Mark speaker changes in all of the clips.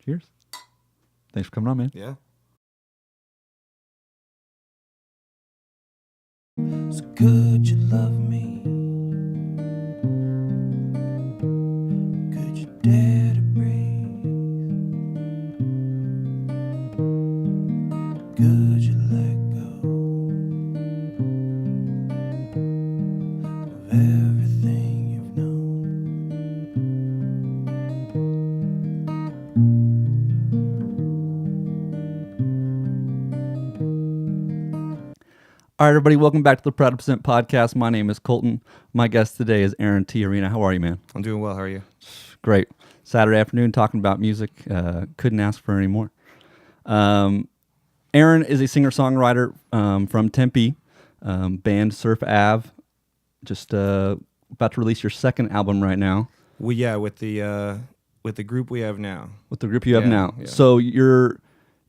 Speaker 1: Cheers. Thanks for coming on, man.
Speaker 2: Yeah.
Speaker 3: So could you love me? Could you dare to breathe? Could you let go of everything you've known?
Speaker 1: All right, everybody, welcome back to the Proud to Present podcast. My name is Colton. My guest today is Aaron Tijerina. How are you, man?
Speaker 2: I'm doing well. How are you?
Speaker 1: Great. Saturday afternoon talking about music. Couldn't ask for any more. Aaron is a singer-songwriter from Tempe, band SURF AVE. Just about to release your second album right now.
Speaker 2: With the group we have now.
Speaker 1: With the group you have now.
Speaker 2: Yeah.
Speaker 1: So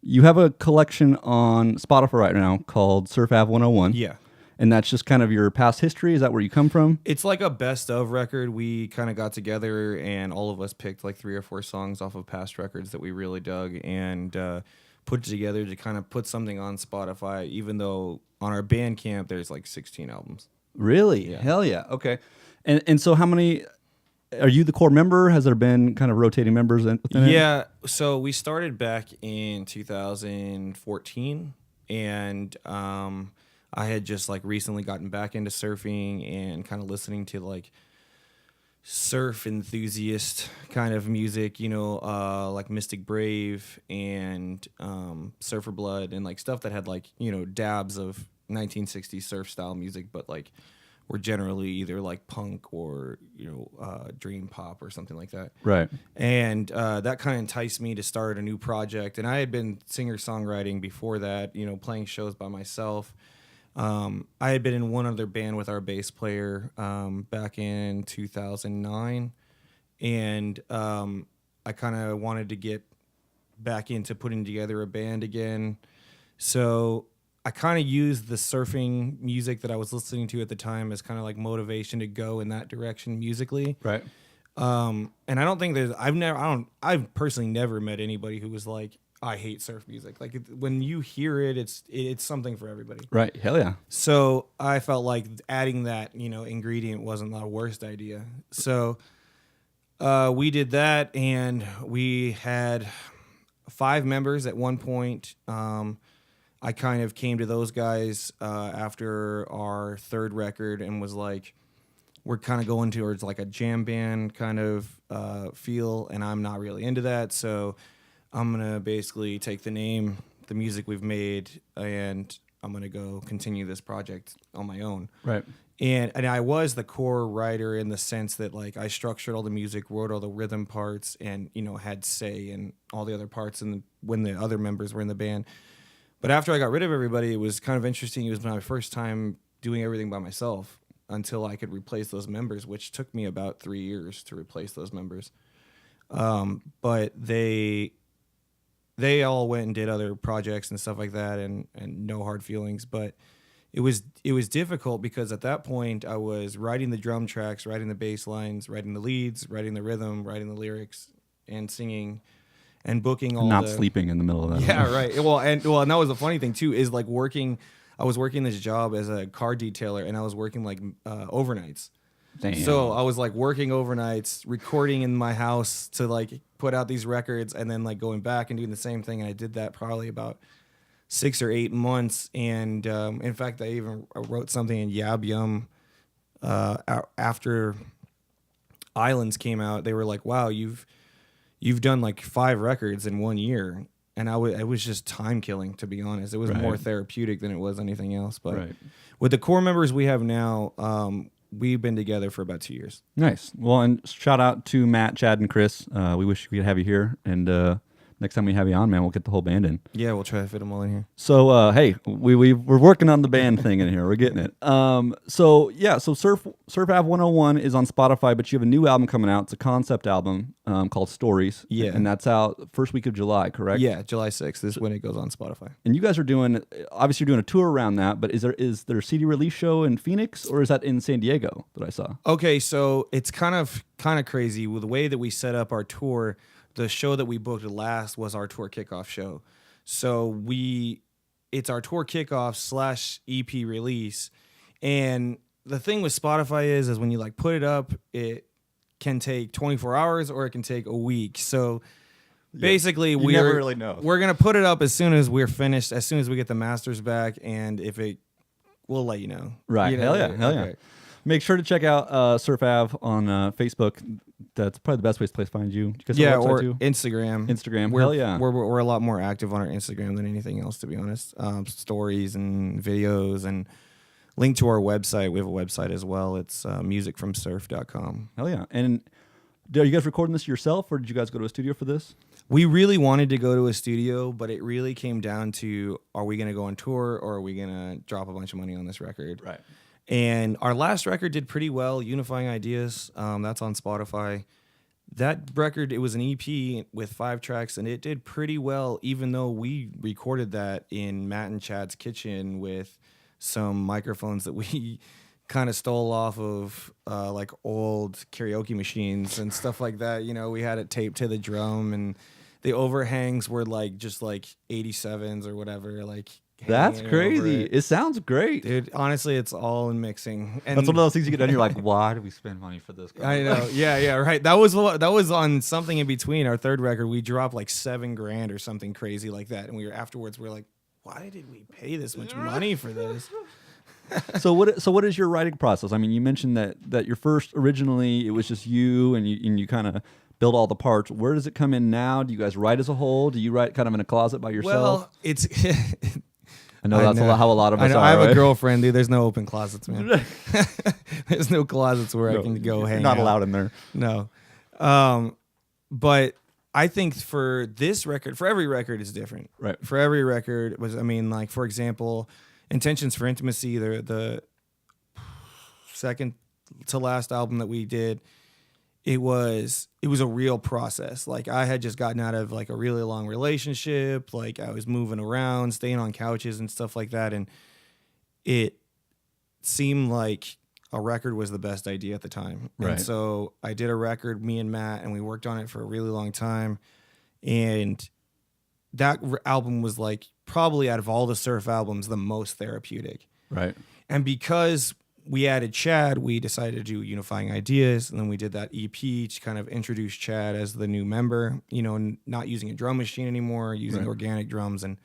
Speaker 1: you have a collection on Spotify right now called SURF AVE 101.
Speaker 2: Yeah.
Speaker 1: And that's just kind of your past history? Is that where you come from?
Speaker 2: It's like a best of record. We kind of got together and all of us picked like 3 or 4 songs off of past records that we really dug and put it together to kind of put something on Spotify, even though on our Bandcamp there's like 16 albums.
Speaker 1: Really?
Speaker 2: Yeah.
Speaker 1: Hell yeah. Okay. And so how many... Are you the core member? Has there been kind of rotating members within it?
Speaker 2: Yeah, so we started back in 2014, and I had just like recently gotten back into surfing and kind of listening to like surf enthusiast kind of music, you know, like Mystic Brave and Surfer Blood and like stuff that had like, you know, dabs of 1960s surf style music, but like were generally either like punk or, you know, dream pop or something like that.
Speaker 1: Right.
Speaker 2: And that kind of enticed me to start a new project. And I had been singer-songwriting before that, you know, playing shows by myself. I had been in one other band with our bass player back in 2009. And I kind of wanted to get back into putting together a band again. So I kind of used the surfing music that I was listening to at the time as kind of like motivation to go in that direction musically.
Speaker 1: Right.
Speaker 2: And I don't think I've personally never met anybody who was like, I hate surf music. Like when you hear it, it's something for everybody.
Speaker 1: Right. Hell yeah.
Speaker 2: So I felt like adding that, you know, ingredient wasn't the worst idea. So we did that, and we had 5 members at one point. I kind of came to those guys after our 3rd record and was like, we're kind of going towards like a jam band kind of feel, and I'm not really into that. So I'm going to basically take the name, the music we've made, and I'm going to go continue this project on my own.
Speaker 1: Right.
Speaker 2: And I was the core writer in the sense that like I structured all the music, wrote all the rhythm parts, and, you know, had say in all the other parts when the other members were in the band. But after I got rid of everybody, it was kind of interesting. It was my first time doing everything by myself until I could replace those members, which took me about 3 years to replace those members. But they all went and did other projects and stuff like that, and no hard feelings. But it was difficult because at that point I was writing the drum tracks, writing the bass lines, writing the leads, writing the rhythm, writing the lyrics, and singing. And booking all
Speaker 1: Not sleeping in the middle of that.
Speaker 2: Yeah, right. Well, and that was the funny thing too, is like I was working this job as a car detailer, and I was working like overnights.
Speaker 1: Damn.
Speaker 2: So I was like working overnights, recording in my house to like put out these records, and then like going back and doing the same thing. And I did that probably about 6 or 8 months. And in fact, I even wrote something in Yab Yum after Islands came out. They were like, wow, you've done like 5 records in 1 year. And it was just time killing, to be honest. It was more therapeutic than it was anything else. But with the core members we have now, we've been together for about 2 years.
Speaker 1: Nice. Well, and shout out to Matt, Chad, and Chris. We wish we could have you here. And next time we have you on, man, we'll get the whole band in.
Speaker 2: Yeah, we'll try to fit them all in here.
Speaker 1: So, hey, we're working on the band thing in here. We're getting it. So SURF AVE 101 is on Spotify, but you have a new album coming out. It's a concept album called Stories.
Speaker 2: Yeah.
Speaker 1: And that's out first week of July, correct?
Speaker 2: Yeah, July 6th is when it goes on Spotify.
Speaker 1: And you guys are obviously you're doing a tour around that, but is there a CD release show in Phoenix, or is that in San Diego that I saw?
Speaker 2: Okay, so it's kind of crazy with the way that we set up our tour. the show that we booked last was our tour kickoff show. So it's our tour kickoff / EP release. And the thing with Spotify is when you like put it up, it can take 24 hours or it can take a week. So basically
Speaker 1: You never really know.
Speaker 2: we're going to put it up as soon as we're finished, as soon as we get the masters back. And if it, we'll let you know.
Speaker 1: Right.
Speaker 2: You know?
Speaker 1: Hell yeah.
Speaker 2: Okay.
Speaker 1: Make sure to check out Surf Ave on Facebook. That's probably the best place to find you. You guys have a website
Speaker 2: Or
Speaker 1: too?
Speaker 2: Instagram.
Speaker 1: Instagram.
Speaker 2: We're,
Speaker 1: Hell yeah.
Speaker 2: We're a lot more active on our Instagram than anything else, to be honest. Stories and videos and link to our website. We have a website as well. It's musicfromsurf.com.
Speaker 1: Hell yeah. And are you guys recording this yourself, or did you guys go to a studio for this?
Speaker 2: We really wanted to go to a studio, but it really came down to, are we going to go on tour or are we going to drop a bunch of money on this record?
Speaker 1: Right.
Speaker 2: And our last record did pretty well, Unifying Ideas. That's on Spotify. That record, it was an EP with 5 tracks, and it did pretty well, even though we recorded that in Matt and Chad's kitchen with some microphones that we kind of stole off of like old karaoke machines and stuff like that. You know, we had it taped to the drum, and the overhangs were like just like 87s or whatever, like.
Speaker 1: That's
Speaker 2: hanging
Speaker 1: crazy.
Speaker 2: over
Speaker 1: It sounds great.
Speaker 2: Dude, honestly, it's all in mixing. And
Speaker 1: That's one of those things you get done. You're like, why do we spend money for this?
Speaker 2: I know. Yeah, right. That was on something in between. Our third record, we dropped like $7,000 or something crazy like that. And we were like, why did we pay this much money for this?
Speaker 1: So what is your writing process? I mean, you mentioned that your first originally it was just you and you kind of build all the parts. Where does it come in now? Do you guys write as a whole? Do you write kind of in a closet by yourself?
Speaker 2: Well, it's.
Speaker 1: I know that's how a lot of us are.
Speaker 2: I have
Speaker 1: right?
Speaker 2: a girlfriend, dude. There's no open closets, man. There's no closets where I can go hang
Speaker 1: Not
Speaker 2: out.
Speaker 1: allowed in there.
Speaker 2: No. But I think for this record, for every record is different.
Speaker 1: Right.
Speaker 2: For every record like, for example, Intentions for Intimacy, the second to last album that we did, it was a real process. Like, I had just gotten out of like a really long relationship. Like, I was moving around, staying on couches and stuff like that. And it seemed like a record was the best idea at the time.
Speaker 1: Right.
Speaker 2: And so I did a record, me and Matt, and we worked on it for a really long time. And that album was like probably out of all the Surf albums, the most therapeutic.
Speaker 1: Right.
Speaker 2: And because we added Chad, we decided to do Unifying Ideas, and then we did that EP to kind of introduce Chad as the new member, you know, not using a drum machine anymore, using organic drums. And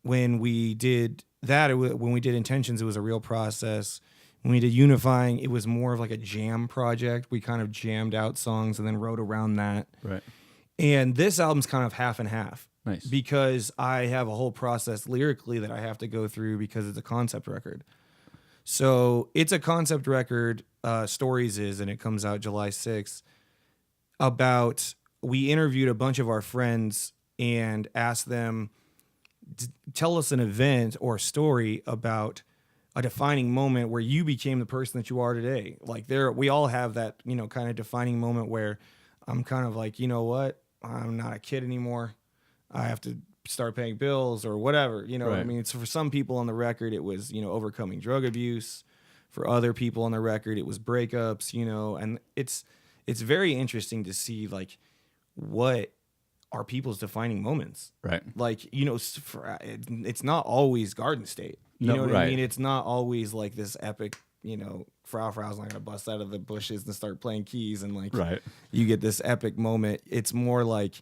Speaker 2: when we did that, when we did Intentions, it was a real process. When we did Unifying, it was more of like a jam project. We kind of jammed out songs and then wrote around that.
Speaker 1: Right.
Speaker 2: And this album's kind of half and half.
Speaker 1: Nice.
Speaker 2: Because I have a whole process lyrically that I have to go through because it's a concept record. So it's a concept record, Stories is, and it comes out July 6th. We interviewed a bunch of our friends and asked them to tell us an event or a story about a defining moment where you became the person that you are today. Like, we all have that, you know, kind of defining moment where I'm kind of like, you know what? I'm not a kid anymore. I have to start paying bills or whatever, you know.
Speaker 1: Right.
Speaker 2: I mean, it's for some people on the record, it was, you know, overcoming drug abuse. For other people on the record, it was breakups, you know. And it's very interesting to see, like, what are people's defining moments.
Speaker 1: Right.
Speaker 2: Like, you know, it's not always Garden State. You
Speaker 1: No,
Speaker 2: know what
Speaker 1: right.
Speaker 2: I mean? It's not always like this epic, you know, Frau's not going to bust out of the bushes and start playing keys and like
Speaker 1: Right.
Speaker 2: you get this epic moment. It's more like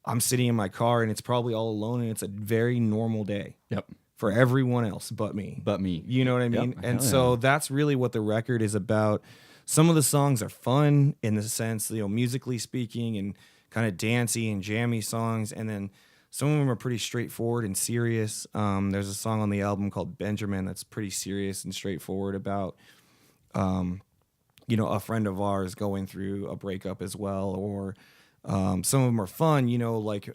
Speaker 2: I'm sitting in my car and it's probably all alone and it's a very normal day.
Speaker 1: Yep.
Speaker 2: For everyone else but me.
Speaker 1: But me.
Speaker 2: You know what I mean?
Speaker 1: Yep.
Speaker 2: And
Speaker 1: Hell
Speaker 2: so
Speaker 1: yeah.
Speaker 2: that's really what the record is about. Some of the songs are fun in the sense, you know, musically speaking, and kind of dancey and jammy songs. And then some of them are pretty straightforward and serious. There's a song on the album called Benjamin that's pretty serious and straightforward about, you know, a friend of ours going through a breakup as well. Or some of them are fun, you know, like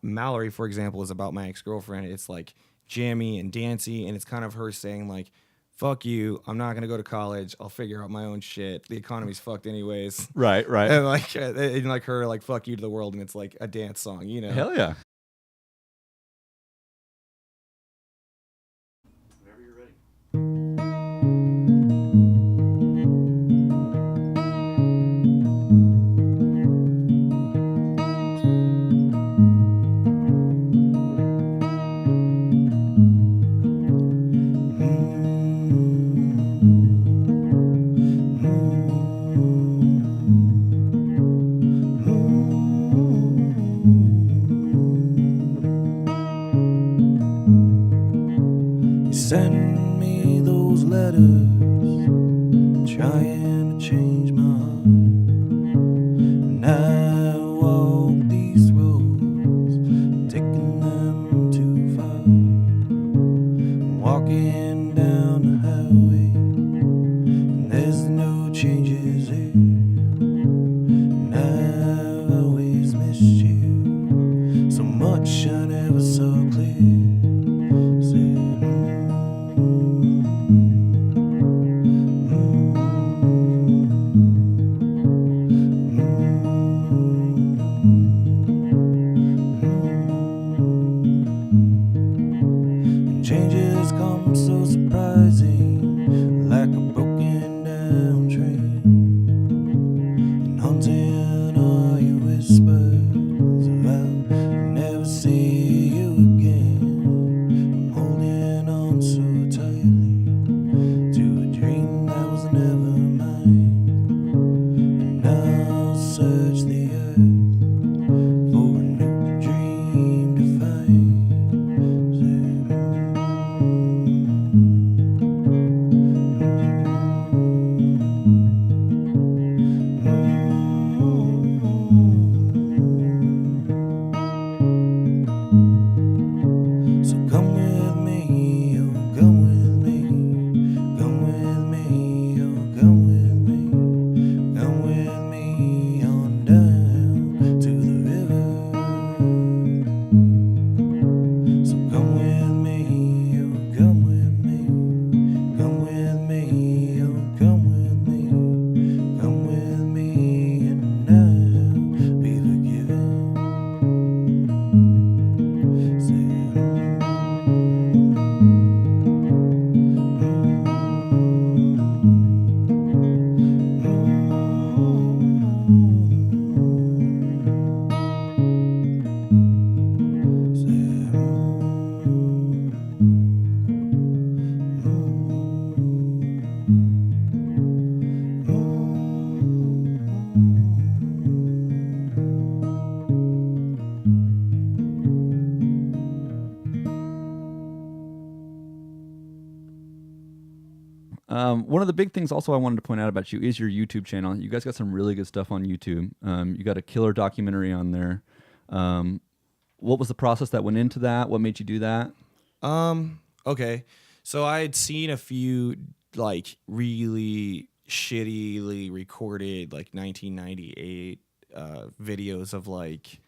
Speaker 2: Mallory, for example, is about my ex-girlfriend. It's like jammy and dancey, and it's kind of her saying like, fuck you, I'm not going to go to college. I'll figure out my own shit. The economy's fucked anyways.
Speaker 1: Right. Right.
Speaker 2: And like her, like, fuck you to the world. And it's like a dance song, you know?
Speaker 1: Hell yeah.
Speaker 4: Whenever you're ready.
Speaker 3: trying to change my heart. And I walk these roads, taking them too far. Walking down the highway, and there's no changes here. And I've always missed you so much I never saw clear. Said, and changes come so surprising, like a broken down train, and haunting all your whispers of I'll never see you again. I'm holding on so tightly to a dream that was never mine, and I'll search the earth for a new dream to find. So come with me, oh come with me, come with me, oh come with me on down to the river. So come with me, oh come with me, come with me, oh come with me, and I'll be forgiven.
Speaker 1: One of the big things also I wanted to point out about you is your YouTube channel. You guys got some really good stuff on YouTube. You got a killer documentary on there. What was the process that went into that? What made you do that?
Speaker 2: Okay. So I had seen a few like really shittily recorded like 1998 videos of like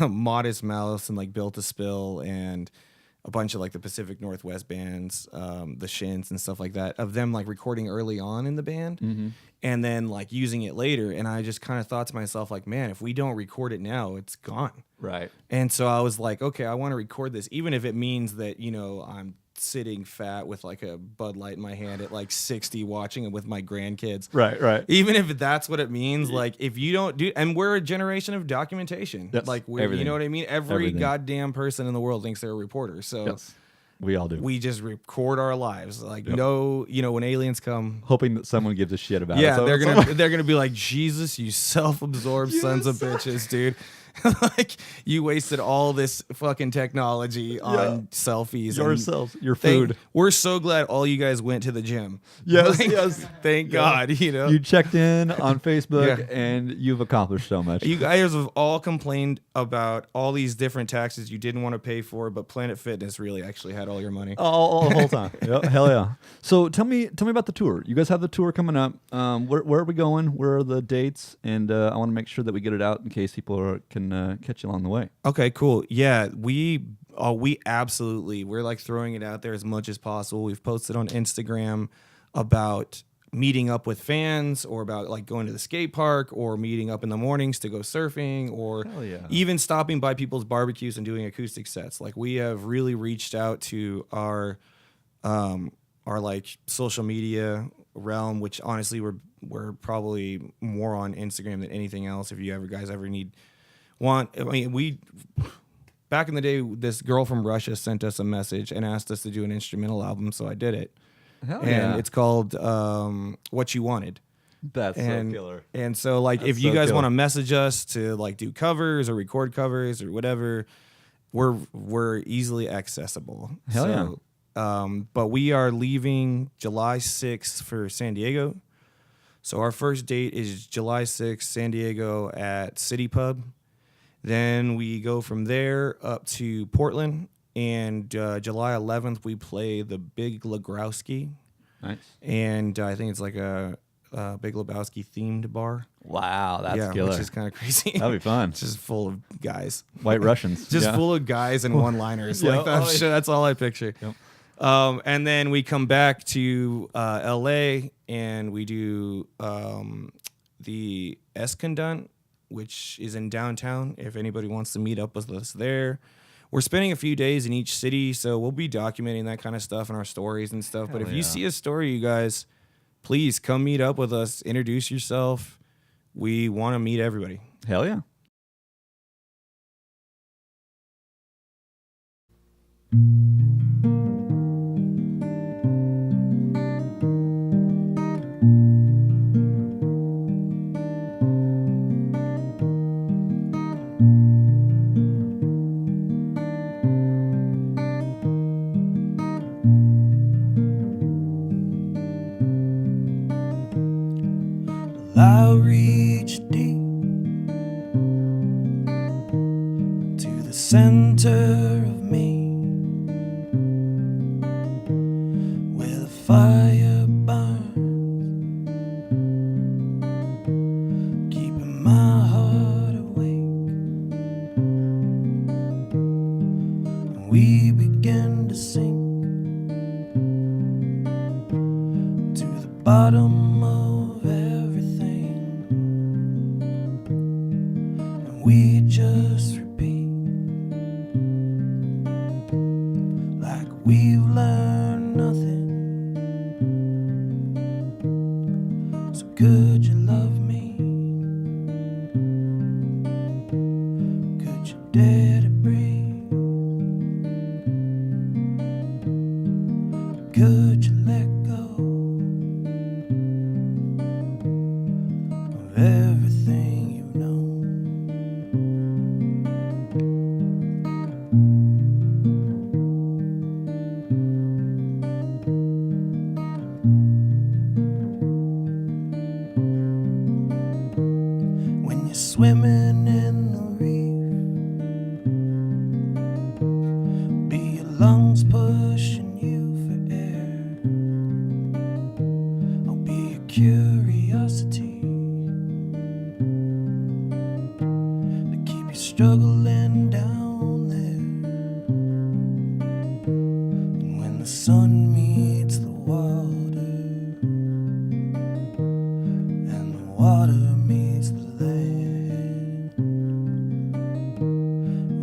Speaker 2: Modest Mouse and like Built to Spill and a bunch of like the Pacific Northwest bands, the Shins and stuff like that, of them like recording early on in the band and then like using it later. And I just kind of thought to myself, like, man, if we don't record it now, it's gone.
Speaker 1: Right.
Speaker 2: And so I was like, okay, I want to record this, even if it means that, you know, I'm sitting fat with like a Bud Light in my hand at like 60 watching it with my grandkids.
Speaker 1: Right.
Speaker 2: Even if that's what it means, like if you don't do, and we're a generation of documentation.
Speaker 1: Yes,
Speaker 2: like we're,
Speaker 1: everything.
Speaker 2: you know what I mean? Every
Speaker 1: Everything.
Speaker 2: goddamn person in the world thinks they're a reporter. So
Speaker 1: Yes. We all do.
Speaker 2: we just record our lives. Like no, you know, when aliens come,
Speaker 1: Hoping that someone gives a shit about it.
Speaker 2: yeah,
Speaker 1: So
Speaker 2: they're gonna be like, Jesus, you self-absorbed sons of bitches, dude. Like you wasted all this fucking technology on selfies.
Speaker 1: yourselves, your
Speaker 2: Thank-
Speaker 1: food.
Speaker 2: We're so glad all you guys went to the gym.
Speaker 1: Yes,
Speaker 2: Like,
Speaker 1: yes.
Speaker 2: Thank God, you know.
Speaker 1: You checked in on Facebook
Speaker 2: Yeah.
Speaker 1: and you've accomplished so much.
Speaker 2: You guys have all complained about all these different taxes you didn't want to pay for, but Planet Fitness really actually had all your money.
Speaker 1: all the whole time. Yep, hell yeah. So tell me about the tour. You guys have the tour coming up. Where are we going? Where are the dates? And I want to make sure that we get it out in case people can catch you along the way.
Speaker 2: Okay, cool. Yeah, we absolutely, we're like throwing it out there as much as possible. We've posted on Instagram about meeting up with fans or about like going to the skate park or meeting up in the mornings to go surfing or
Speaker 1: Hell yeah.
Speaker 2: even stopping by people's barbecues and doing acoustic sets. Like we have really reached out to our like social media realm, which honestly we're probably more on Instagram than anything else. If you guys ever back in the day, this girl from Russia sent us a message and asked us to do an instrumental album, so I did it.
Speaker 1: Hell
Speaker 2: And
Speaker 1: yeah.
Speaker 2: it's called What You Wanted.
Speaker 1: That's
Speaker 2: And,
Speaker 1: so killer.
Speaker 2: and so like
Speaker 1: That's
Speaker 2: if you
Speaker 1: so
Speaker 2: guys
Speaker 1: killer.
Speaker 2: want to message us to like do covers or record covers or whatever, we're easily accessible.
Speaker 1: Hell yeah.
Speaker 2: But we are leaving July 6th for San Diego. So our first date is July 6th, San Diego at City Pub. Then we go from there up to Portland, and July 11th we play the Big Legrowski,
Speaker 5: Nice.
Speaker 2: and I think it's like a Big Lebowski themed bar.
Speaker 5: Wow, that's killer.
Speaker 2: Which is kind of crazy.
Speaker 5: That'd be fun.
Speaker 2: It's just full of guys,
Speaker 5: White Russians.
Speaker 2: just
Speaker 5: yeah.
Speaker 2: full of guys and one-liners.
Speaker 5: Yeah.
Speaker 2: Like I'm sure that's all I picture.
Speaker 5: Yep.
Speaker 2: And then we come back to L.A. and we do the Escondant, which is in downtown. If anybody wants to meet up with us there, we're spending a few days in each city, so we'll be documenting that kind of stuff in our stories and stuff. But if you see a story, you guys, please come meet up with us. Introduce yourself. We want to meet everybody.
Speaker 5: Hell yeah.
Speaker 3: I'll reach deep to the center of me, where the fire burns, keeping my heart awake. And we begin to sink to the bottom of everything. We just repeat like we've learned nothing. So could you love me? Could you dare to breathe? Could you let go of everything you've known? When you're swimming in the reef, be your lungs pushing you for air. I'll be a curiosity to keep you struggling down there. And when the sun meets the water and the water meets the land,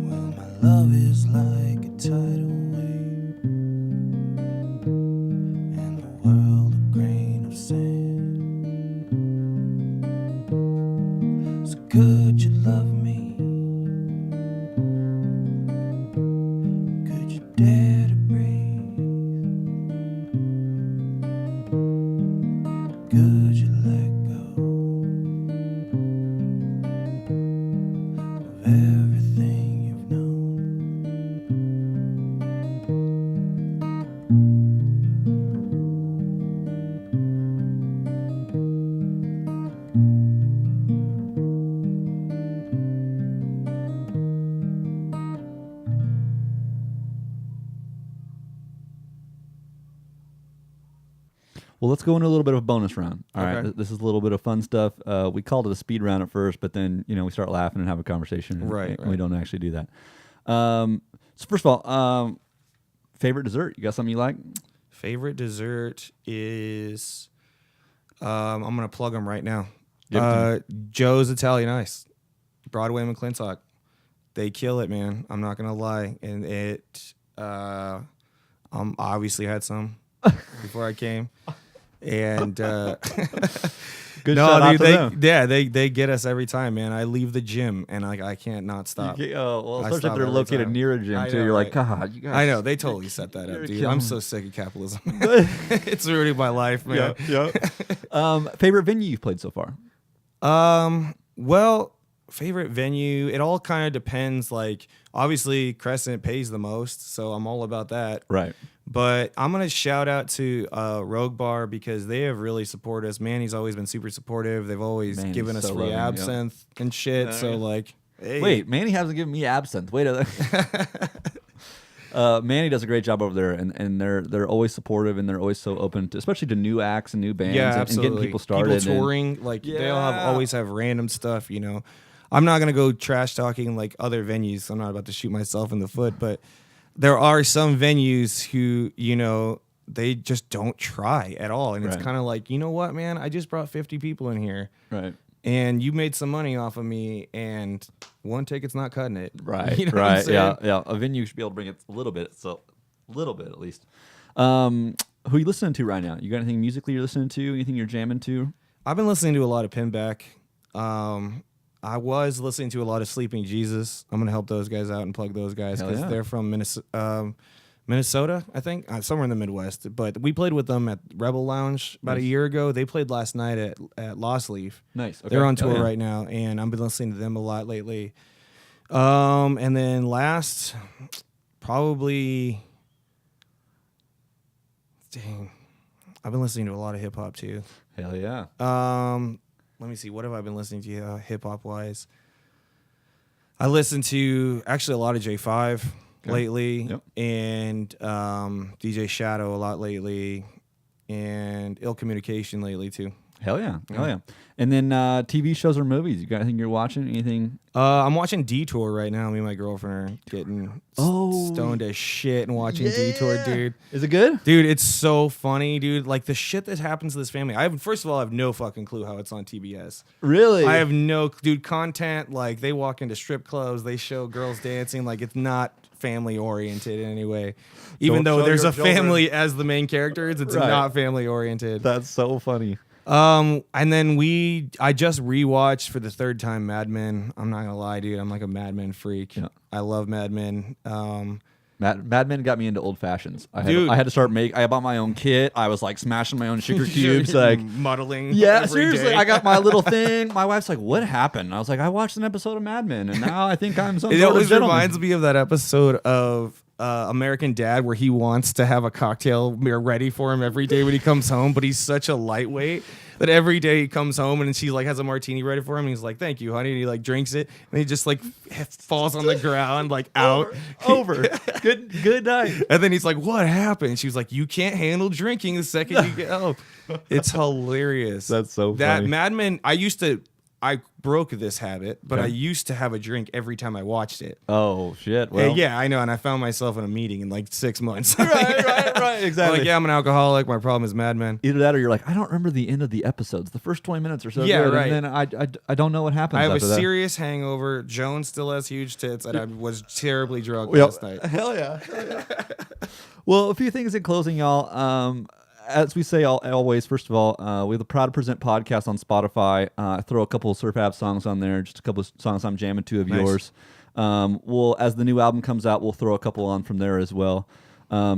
Speaker 3: well, my love is like a tidal wave and the world a grain of sand. So could you love me? Could you dare to breathe? Could you let go of everything you've known?
Speaker 5: Well, let's go into a little bit of a bonus round. All right,
Speaker 2: Okay.
Speaker 5: this is a little bit of fun stuff. We called it a speed round at first, but then we start laughing and have a conversation. And
Speaker 2: Right,
Speaker 5: We
Speaker 2: right.
Speaker 5: don't actually do that. So first of all, favorite dessert? You got something you like?
Speaker 2: Favorite dessert is, I'm going to plug them right now.
Speaker 5: Give it to
Speaker 2: Joe's Italian Ice, Broadway and McClintock. They kill it, man. I'm not going to lie. And it, obviously had some before I came. And
Speaker 5: Good
Speaker 2: no,
Speaker 5: shout out
Speaker 2: dude,
Speaker 5: to them.
Speaker 2: they get us every time, man. I leave the gym and I can't not stop.
Speaker 5: Well,
Speaker 2: I
Speaker 5: especially
Speaker 2: stop
Speaker 5: if they're
Speaker 2: every
Speaker 5: located
Speaker 2: time.
Speaker 5: near a gym
Speaker 2: I
Speaker 5: too.
Speaker 2: know,
Speaker 5: You're like,
Speaker 2: right?
Speaker 5: God, you guys.
Speaker 2: I know they totally set that
Speaker 5: You're
Speaker 2: up, dude.
Speaker 5: killing
Speaker 2: I'm
Speaker 5: me.
Speaker 2: so sick of capitalism. It's ruining my life, man.
Speaker 5: Yeah. Favorite venue you've played so far?
Speaker 2: Well, Favorite venue, it all kind of depends. Like, obviously, Crescent pays the most, so I'm all about that.
Speaker 5: Right.
Speaker 2: But I'm going to shout out to Rogue Bar because they have really supported us. Manny's always been super supportive. They've always
Speaker 5: Manny's
Speaker 2: given us
Speaker 5: so
Speaker 2: free
Speaker 5: loving, yep.
Speaker 2: absinthe and shit. So, like, hey.
Speaker 5: Wait, Manny hasn't given me absinthe. Wait a Manny does a great job over there, and they're always supportive, and they're always so open, to, especially to new acts and new bands,
Speaker 2: Yeah,
Speaker 5: and
Speaker 2: absolutely.
Speaker 5: getting people started.
Speaker 2: People touring, like they'll
Speaker 5: Yeah.
Speaker 2: always have random stuff. I'm not gonna go trash talking like other venues. I'm not about to shoot myself in the foot, but there are some venues who they just don't try at all, and it's
Speaker 5: Right.
Speaker 2: kind of like, you know what, man, I just brought 50 people in here,
Speaker 5: Right.
Speaker 2: and you made some money off of me, and one ticket's not cutting it.
Speaker 5: Right.
Speaker 2: You know what I'm
Speaker 5: Right.
Speaker 2: saying?
Speaker 5: Yeah. A venue should be able to bring it a little bit, at least. Who you listening to right now? You got anything musically you're listening to? Anything you're jamming to?
Speaker 2: I've been listening to a lot of Pinback. I was listening to a lot of Sleeping Jesus. I'm gonna help those guys out and plug those guys
Speaker 5: Hell
Speaker 2: because
Speaker 5: yeah.
Speaker 2: they're from Minnesota, I think, somewhere in the Midwest. But we played with them at Rebel Lounge about a year ago. They played last night at Lost Leaf.
Speaker 5: Nice. Okay.
Speaker 2: They're on
Speaker 5: Hell
Speaker 2: tour
Speaker 5: yeah.
Speaker 2: right now, and I've been listening to them a lot lately. And then last, probably, dang, I've been listening to a lot of hip hop too.
Speaker 5: Hell yeah.
Speaker 2: Let me see. What have I been listening to hip hop wise? I listen to actually a lot of J5 lately,
Speaker 5: Yep.
Speaker 2: and DJ Shadow a lot lately, and Ill Communication lately too.
Speaker 5: Hell yeah. Hell yeah. And then TV shows or movies. You got anything you're watching? Anything?
Speaker 2: I'm watching Detour right now. Me and my girlfriend are getting stoned as shit and watching Detour, dude.
Speaker 5: Is it good?
Speaker 2: Dude, it's so funny, dude. Like the shit that happens to this family. First of all, I have no fucking clue how it's on TBS.
Speaker 5: Really?
Speaker 2: I have no, dude, content. Like they walk into strip clubs, they show girls dancing. Like it's not family oriented in any way. Even
Speaker 5: Don't
Speaker 2: though
Speaker 5: show
Speaker 2: there's
Speaker 5: your
Speaker 2: a
Speaker 5: children.
Speaker 2: family as the main characters, it's
Speaker 5: Right.
Speaker 2: not family oriented.
Speaker 5: That's so funny.
Speaker 2: And then I just rewatched for the third time Mad Men. I'm not gonna lie, dude. I'm like a Mad Men freak.
Speaker 5: Yeah.
Speaker 2: I love Mad Men.
Speaker 5: Mad Men got me into old fashions.
Speaker 2: Dude.
Speaker 5: I had to start I bought my own kit. I was like smashing my own sugar cubes. Like,
Speaker 2: muddling.
Speaker 5: yeah,
Speaker 2: every
Speaker 5: seriously.
Speaker 2: day.
Speaker 5: I got my little thing. My wife's like, "What happened?" I was like, "I watched an episode of Mad Men, and now I think I'm some
Speaker 2: It
Speaker 5: sort of
Speaker 2: always
Speaker 5: gentleman."
Speaker 2: reminds me of that episode of American Dad where he wants to have a cocktail ready for him every day when he comes home, but he's such a lightweight that every day he comes home and she like has a martini ready for him and he's like, "Thank you, honey," and he like drinks it and he just like falls on the ground like out.
Speaker 5: Over. Good night.
Speaker 2: And then he's like, "What happened?" She was like, "You can't handle drinking the second you get home." It's hilarious.
Speaker 5: That's so
Speaker 2: That
Speaker 5: funny.
Speaker 2: Mad Men, I broke this habit, but
Speaker 5: Okay.
Speaker 2: I used to have a drink every time I watched it.
Speaker 5: Oh shit. Well,
Speaker 2: Yeah, I know, and I found myself in a meeting in like 6 months.
Speaker 5: right. Exactly.
Speaker 2: Like, yeah, I'm an alcoholic. My problem is Mad Men.
Speaker 5: Either that, or you're like, I don't remember the end of the episodes. The first 20 minutes or so.
Speaker 2: Yeah,
Speaker 5: good,
Speaker 2: right.
Speaker 5: And then I don't know what happens.
Speaker 2: I have a
Speaker 5: after that.
Speaker 2: serious hangover. Joan still has huge tits, and I was terribly drunk
Speaker 5: Yep.
Speaker 2: last night.
Speaker 5: Hell yeah. Well, a few things in closing, y'all. As we say always, first of all, we have the Proud to Present podcast on Spotify. Throw a couple of Surf Ave songs on there, just a couple of songs I'm jamming to of
Speaker 2: Nice.
Speaker 5: yours. As the new album comes out, we'll throw a couple on from there as well.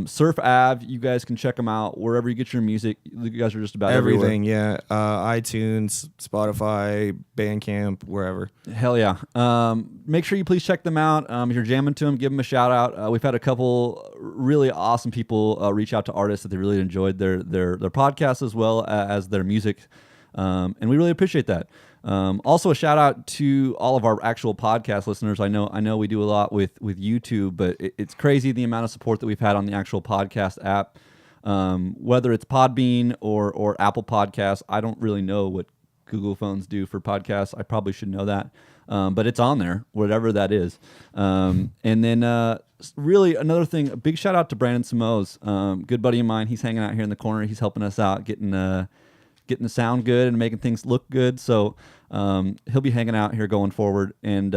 Speaker 5: Surf Ave, you guys can check them out wherever you get your music. You guys are just about
Speaker 2: Everything, yeah. iTunes, Spotify, Bandcamp, wherever.
Speaker 5: Hell yeah. Make sure you please check them out. If you're jamming to them, give them a shout out. We've had a couple really awesome people reach out to artists that they really enjoyed their podcasts as well as their music. And we really appreciate that. Also a shout out to all of our actual podcast listeners. I know we do a lot with YouTube, but it's crazy the amount of support that we've had on the actual podcast app. Whether it's Podbean or Apple Podcasts, I don't really know what Google phones do for podcasts. I probably should know that. But it's on there, whatever that is. And then really another thing, a big shout out to Brandon Simoes, good buddy of mine. He's hanging out here in the corner. He's helping us out, getting the sound good and making things look good. So he'll be hanging out here going forward. And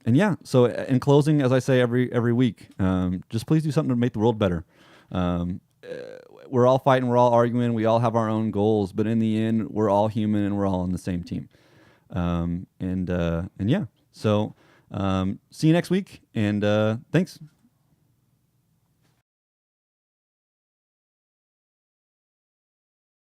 Speaker 5: yeah, so in closing, as I say every week, just please do something to make the world better. We're all fighting, we're all arguing, we all have our own goals, but in the end, we're all human and we're all on the same team. And yeah, so see you next week, and thanks.